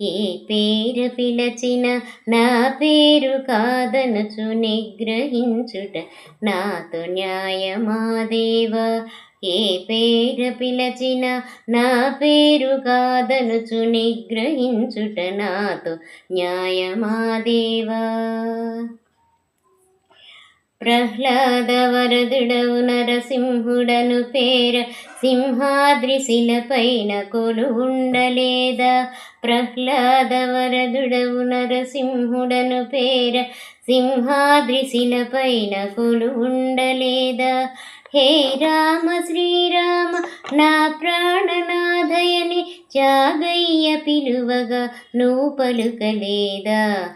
ఏ పేరు పిలచిన నా పేరు కాదనుచు నిగ్రహించుట నాతో న్యాయమా దేవా. ఏ పేరు పిలచిన నా పేరు కాదనుచు నిగ్రహించుట నాతో న్యాయమా దేవా. ప్రహ్లాద వరదుడవు నరసింహుడను పేర సింహాద్రి శిలపైన కొలువుండలేదా. ప్రహ్లాద వరదుడవు నరసింహుడను పేర సింహాద్రి శిలపైన కొలువుండలేదా. హే రామ శ్రీరామ నా ప్రాణనాథయని త్యాగయ్య పిలువగా నువ్వు పలుకలేదా.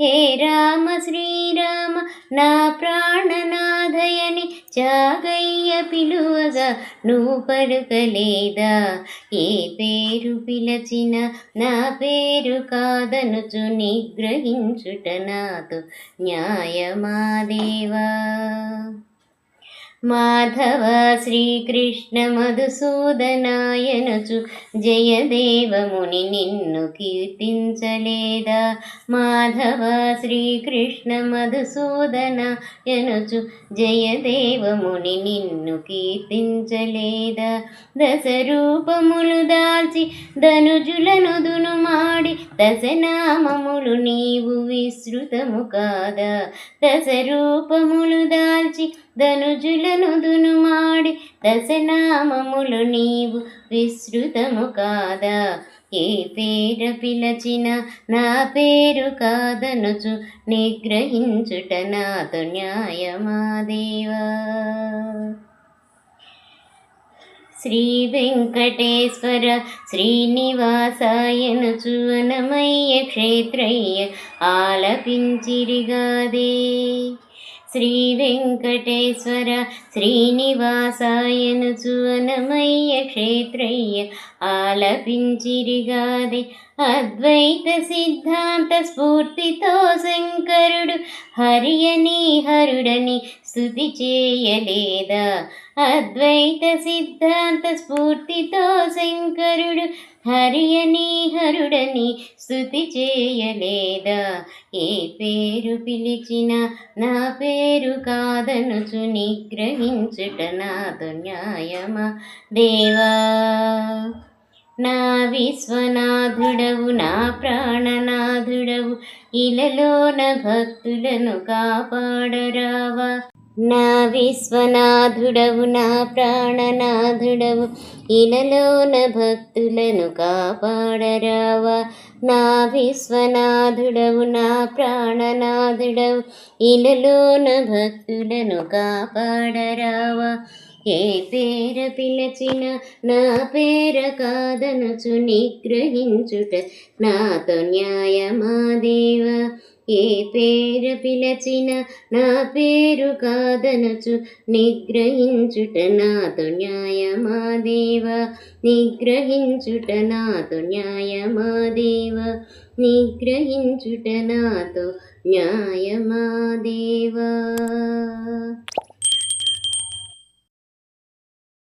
హే రామ శ్రీరామ నా ప్రాణనాథయని త్యాగయ్య పిలువగా నువ్వు పలుకలేదా. ఏ పేరు పిలచిన నా పేరు కాదనుచు నిగ్రహించుట నాతో న్యాయమా దేవా. మాధవ శ్రీకృష్ణ మధుసూదనాయనుచు జయదేవముని నిన్ను కీర్తించలేదా. మాధవ శ్రీకృష్ణ మధుసూదనాయనుచు జయదేవముని నిన్ను కీర్తించలేదా. దశరూపములు దాల్చి ధనుజులను దునుమాడి దశనామములు నీవు విస్తృతము కాదా. దశరూపములు దాల్చి ధనుజులను దునుమాడి దశనామములు నీవు విస్తృతము కాదా. ఏ పేరు పిలచిన నా పేరు కాదనుచు నిగ్రహించుట నాతో న్యాయమా దేవా. శ్రీ వెంకటేశ్వర శ్రీనివాసాయనుచు అన్నమయ్య క్షేత్రయ్య ఆలపించిరిగాదే. శ్రీ వెంకటేశ్వర శ్రీనివాసాయనుచు అన్నమయ్య క్షేత్రయ్య ఆలపించిరిగాదే. అద్వైత సిద్ధాంత స్ఫూర్తితో శంకరుడు హరియని హరుడని స్తుతి చేయలేదా. అద్వైత సిద్ధాంత స్ఫూర్తితో శంకరుడు హరియని హరుడని స్తుతి చేయలేదా. ఏ పేరు పిలిచిన నా పేరు కాదనుచు నిగ్రహించుట నాతో న్యాయమా దేవా. నా విశ్వనాథుడవు నా ప్రాణనాథుడవు ఇలలోన భక్తులను కాపాడరావా. నా విశ్వనాథుడవు నా ప్రాణనాథుడవు ఇలలోన భక్తులను కాపాడరావా. నా విశ్వనాథుడవు నా ప్రాణనాథుడవు ఇలలోన భక్తులను కాపాడరావా. ఏ పేర పిలచిన నా పేర కాదనుచు నిగ్రహించుట నాతో న్యాయమా దేవా. ఏ పేరు పిలచిన నా పేరు కాదనుచు నిగ్రహించుట నాతో న్యాయమా దేవా. నిగ్రహించుట నాతో న్యాయమా దేవా. నిగ్రహించుట నాతో న్యాయమా దేవా.